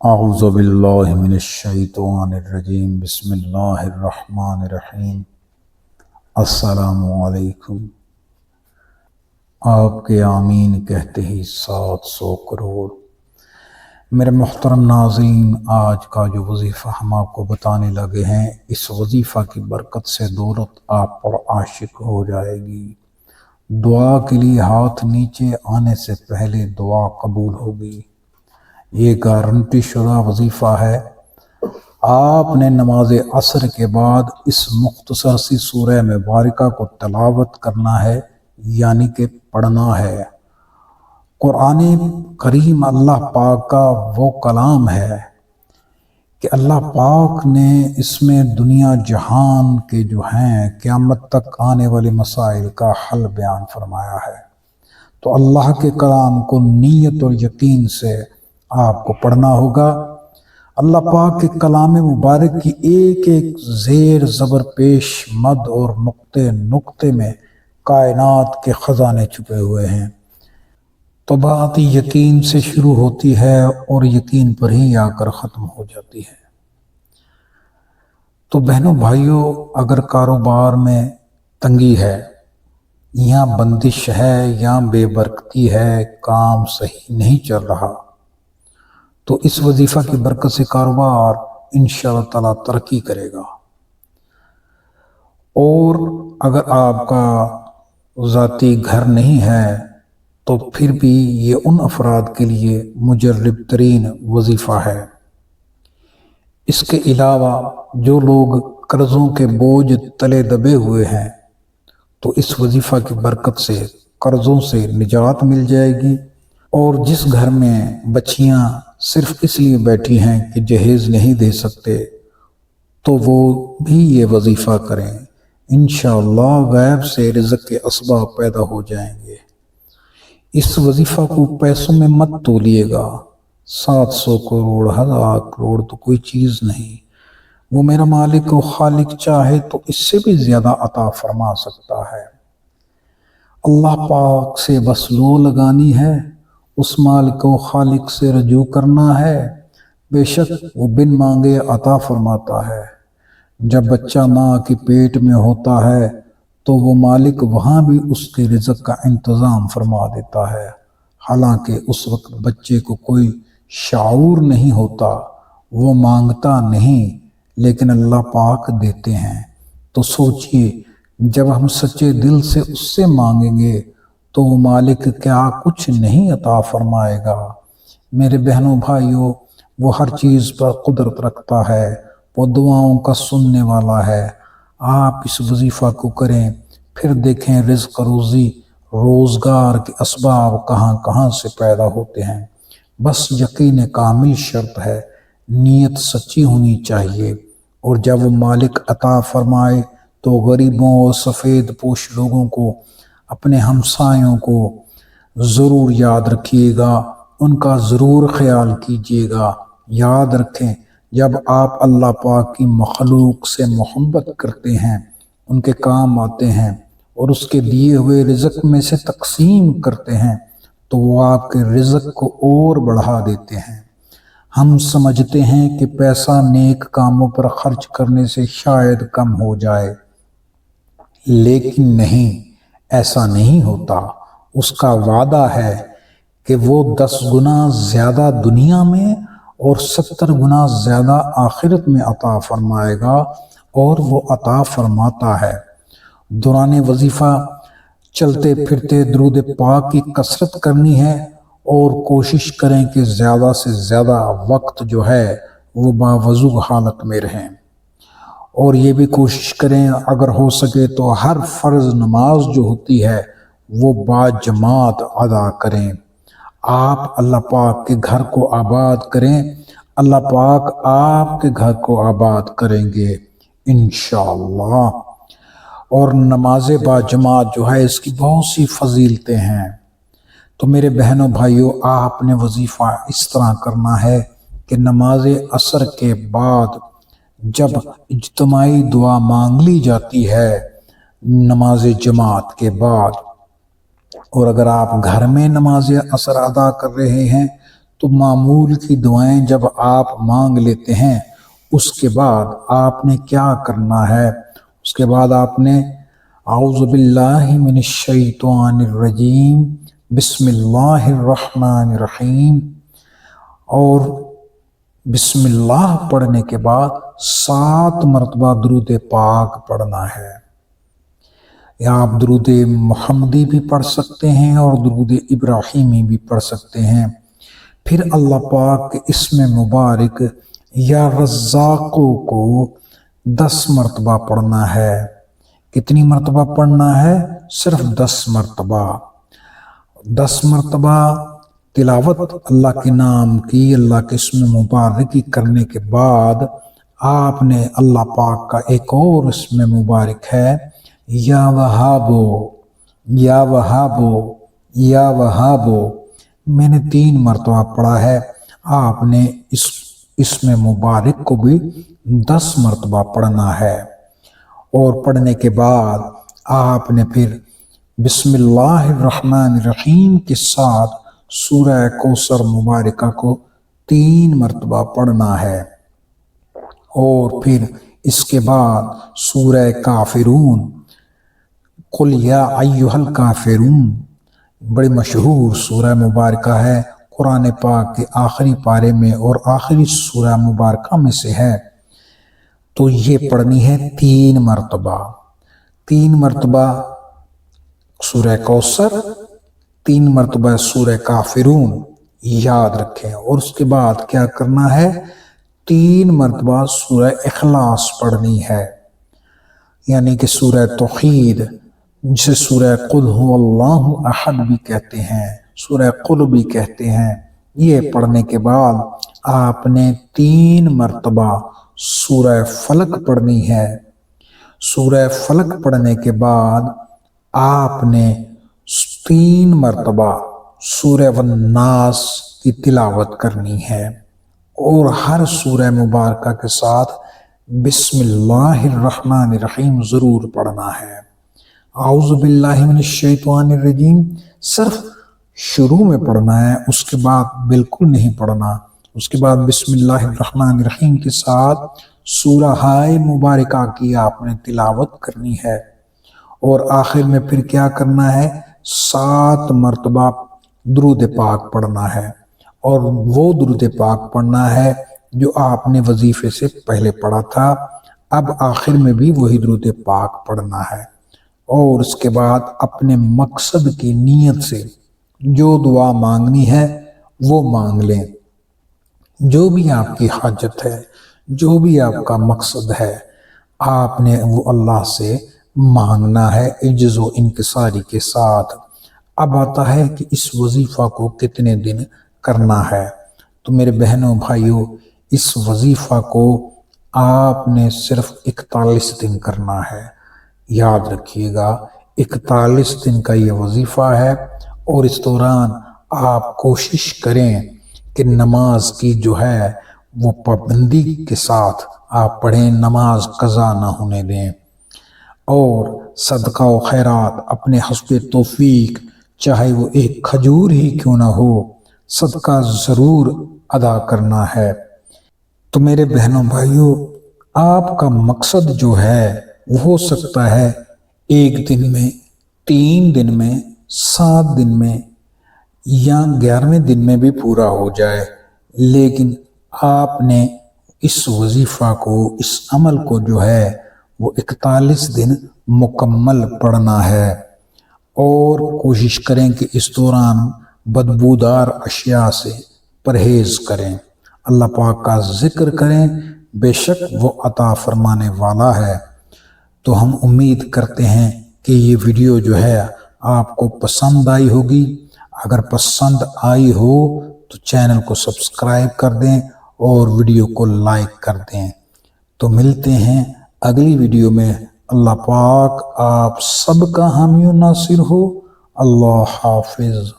اعوذ باللہ من الشیطان الرجیم بسم اللہ الرحمن الرحیم۔ السلام علیکم۔ آپ کے آمین کہتے ہی 700 کروڑ۔ میرے محترم ناظرین، آج کا جو وظیفہ ہم آپ کو بتانے لگے ہیں، اس وظیفہ کی برکت سے دولت آپ پر عاشق ہو جائے گی۔ دعا کے لیے ہاتھ نیچے آنے سے پہلے دعا قبول ہوگی۔ یہ گارنٹی شدہ وظیفہ ہے۔ آپ نے نماز عصر کے بعد اس مختصر سی سورہ مبارکہ کو تلاوت کرنا ہے، یعنی کہ پڑھنا ہے۔ قرآن کریم اللہ پاک کا وہ کلام ہے کہ اللہ پاک نے اس میں دنیا جہان کے جو ہیں قیامت تک آنے والے مسائل کا حل بیان فرمایا ہے۔ تو اللہ کے کلام کو نیت اور یقین سے آپ کو پڑھنا ہوگا۔ اللہ پاک کے کلام مبارک کی ایک ایک زیر زبر پیش مد اور نقطے نقطے میں کائنات کے خزانے چھپے ہوئے ہیں۔ تو بات یقین سے شروع ہوتی ہے اور یقین پر ہی آ کر ختم ہو جاتی ہے۔ تو بہنوں بھائیوں، اگر کاروبار میں تنگی ہے یا بندش ہے یا بے برکتی ہے، کام صحیح نہیں چل رہا، تو اس وظیفہ کی برکت سے کاروبار انشاءاللہ تعالیٰ ترقی کرے گا۔ اور اگر آپ کا ذاتی گھر نہیں ہے تو پھر بھی یہ ان افراد کے لیے مجرب ترین وظیفہ ہے۔ اس کے علاوہ جو لوگ قرضوں کے بوجھ تلے دبے ہوئے ہیں، تو اس وظیفہ کی برکت سے قرضوں سے نجات مل جائے گی۔ اور جس گھر میں بچیاں صرف اس لیے بیٹھی ہیں کہ جہیز نہیں دے سکتے، تو وہ بھی یہ وظیفہ کریں، انشاءاللہ غیب سے رزق کے اسباب پیدا ہو جائیں گے۔ اس وظیفہ کو پیسوں میں مت تولیے گا۔ 700 کروڑ 1000 کروڑ تو کوئی چیز نہیں۔ وہ میرا مالک و خالق چاہے تو اس سے بھی زیادہ عطا فرما سکتا ہے۔ اللہ پاک سے بس لو لگانی ہے، اس مالک و خالق سے رجوع کرنا ہے۔ بے شک وہ بن مانگے عطا فرماتا ہے۔ جب بچہ ماں کے پیٹ میں ہوتا ہے تو وہ مالک وہاں بھی اس کے رزق کا انتظام فرما دیتا ہے، حالانکہ اس وقت بچے کو کوئی شعور نہیں ہوتا، وہ مانگتا نہیں، لیکن اللہ پاک دیتے ہیں۔ تو سوچئے، جب ہم سچے دل سے اس سے مانگیں گے تو وہ مالک کیا کچھ نہیں عطا فرمائے گا۔ میرے بہنوں بھائیوں، وہ ہر چیز پر قدرت رکھتا ہے، وہ دعاؤں کا سننے والا ہے۔ آپ اس وظیفہ کو کریں، پھر دیکھیں رزق روزی روزگار کے اسباب کہاں کہاں سے پیدا ہوتے ہیں۔ بس یقین کامل شرط ہے، نیت سچی ہونی چاہیے۔ اور جب وہ مالک عطا فرمائے تو غریبوں اور سفید پوش لوگوں کو، اپنے ہمسایوں کو ضرور یاد رکھیے گا، ان کا ضرور خیال کیجیے گا۔ یاد رکھیں، جب آپ اللہ پاک کی مخلوق سے محبت کرتے ہیں، ان کے کام آتے ہیں اور اس کے دیے ہوئے رزق میں سے تقسیم کرتے ہیں، تو وہ آپ کے رزق کو اور بڑھا دیتے ہیں۔ ہم سمجھتے ہیں کہ پیسہ نیک کاموں پر خرچ کرنے سے شاید کم ہو جائے، لیکن نہیں، ایسا نہیں ہوتا۔ اس کا وعدہ ہے کہ وہ 10 گنا زیادہ دنیا میں اور 70 گنا زیادہ آخرت میں عطا فرمائے گا، اور وہ عطا فرماتا ہے۔ دوران وظیفہ چلتے پھرتے درود پاک کی کثرت کرنی ہے، اور کوشش کریں کہ زیادہ سے زیادہ وقت جو ہے وہ باوضو حالت میں رہیں۔ اور یہ بھی کوشش کریں اگر ہو سکے تو ہر فرض نماز جو ہوتی ہے وہ با جماعت ادا کریں۔ آپ اللہ پاک کے گھر کو آباد کریں، اللہ پاک آپ کے گھر کو آباد کریں گے انشاءاللہ۔ اور نماز با جماعت جو ہے اس کی بہت سی فضیلتیں ہیں۔ تو میرے بہنوں بھائیوں، آپ نے وظیفہ اس طرح کرنا ہے کہ نماز عصر کے بعد جب اجتماعی دعا مانگ لی جاتی ہے نماز جماعت کے بعد، اور اگر آپ گھر میں نماز عصر ادا کر رہے ہیں تو معمول کی دعائیں جب آپ مانگ لیتے ہیں اس کے بعد آپ نے کیا کرنا ہے؟ اس کے بعد آپ نے اعوذ باللہ من الشیطان الرجیم بسم اللہ الرحمن الرحیم اور بسم اللہ پڑھنے کے بعد 7 مرتبہ درود پاک پڑھنا ہے۔ یا آپ درود محمدی بھی پڑھ سکتے ہیں اور درود ابراہیمی بھی پڑھ سکتے ہیں۔ پھر اللہ پاک کے اسم مبارک یا رزاقوں کو 10 مرتبہ پڑھنا ہے۔ کتنی مرتبہ پڑھنا ہے؟ صرف 10 مرتبہ۔ 10 مرتبہ تلاوت اللہ کے نام کی، اللہ کے اسم مبارک کی کرنے کے بعد آپ نے اللہ پاک کا ایک اور اسم مبارک ہے یا وہابو، یا وہابو، یا وہابو، میں نے 3 مرتبہ پڑھا ہے، آپ نے اس اسم مبارک کو بھی 10 مرتبہ پڑھنا ہے۔ اور پڑھنے کے بعد آپ نے پھر بسم اللہ الرحمن الرحیم کے ساتھ سورہ کوثر مبارکہ کو 3 مرتبہ پڑھنا ہے۔ اور پھر اس کے بعد سورہ کافرون، قل یا ایھا الکافرون، بڑی مشہور سورہ مبارکہ ہے، قرآن پاک کے آخری پارے میں اور آخری سورہ مبارکہ میں سے ہے، تو یہ پڑھنی ہے 3 مرتبہ۔ 3 مرتبہ سورہ کوثر، 3 مرتبہ سورہ کافرون، یاد رکھیں۔ اور اس کے بعد کیا کرنا ہے؟ 3 مرتبہ سورہ اخلاص پڑھنی ہے، یعنی کہ سورہ توحید، جسے سورہ قل ھو اللہ احد بھی کہتے ہیں، سورہ قل بھی کہتے ہیں۔ یہ پڑھنے کے بعد آپ نے 3 مرتبہ سورہ فلق پڑھنی ہے۔ سورہ فلق پڑھنے کے بعد آپ نے 3 مرتبہ سورہ والناس کی تلاوت کرنی ہے، اور ہر سورہ مبارکہ کے ساتھ بسم اللہ الرحمن الرحیم ضرور پڑھنا ہے۔ اعوذ باللہ من الشیطان الرجیم صرف شروع میں پڑھنا ہے، اس کے بعد بالکل نہیں پڑھنا۔ اس کے بعد بسم اللہ الرحمن الرحیم کے ساتھ سورہ مبارکہ کی آپ نے تلاوت کرنی ہے، اور آخر میں پھر کیا کرنا ہے؟ 7 مرتبہ درود پاک پڑھنا ہے، اور وہ درود پاک پڑھنا ہے جو آپ نے وظیفے سے پہلے پڑھا تھا، اب آخر میں بھی وہی درود پاک پڑھنا ہے۔ اور اس کے بعد اپنے مقصد کی نیت سے جو دعا مانگنی ہے وہ مانگ لیں، جو بھی آپ کی حاجت ہے، جو بھی آپ کا مقصد ہے، آپ نے وہ اللہ سے مانگنا ہے عجز و انکساری کے ساتھ۔ اب آتا ہے کہ اس وظیفہ کو کتنے دن کرنا ہے، تو میرے بہنوں بھائیوں، اس وظیفہ کو آپ نے صرف 41 دن کرنا ہے۔ یاد رکھیے گا 41 دن کا یہ وظیفہ ہے، اور اس دوران آپ کوشش کریں کہ نماز کی جو ہے وہ پابندی کے ساتھ آپ پڑھیں، نماز قضا نہ ہونے دیں، اور صدقہ و خیرات اپنے حسب توفیق، چاہے وہ ایک کھجور ہی کیوں نہ ہو، صدقہ ضرور ادا کرنا ہے۔ تو میرے بہنوں بھائیوں، آپ کا مقصد جو ہے وہ ہو سکتا ہے 1 دن میں، 3 دن میں، 7 دن میں، یا 11ویں دن میں بھی پورا ہو جائے، لیکن آپ نے اس وظیفہ کو، اس عمل کو جو ہے وہ 41 دن مکمل پڑھنا ہے، اور کوشش کریں کہ اس دوران بدبودار اشیاء سے پرہیز کریں، اللہ پاک کا ذکر کریں، بے شک وہ عطا فرمانے والا ہے۔ تو ہم امید کرتے ہیں کہ یہ ویڈیو جو ہے آپ کو پسند آئی ہوگی۔ اگر پسند آئی ہو تو چینل کو سبسکرائب کر دیں اور ویڈیو کو لائک کر دیں۔ تو ملتے ہیں اگلی ویڈیو میں۔ اللہ پاک آپ سب کا حامی و ناصر ہو۔ اللہ حافظ۔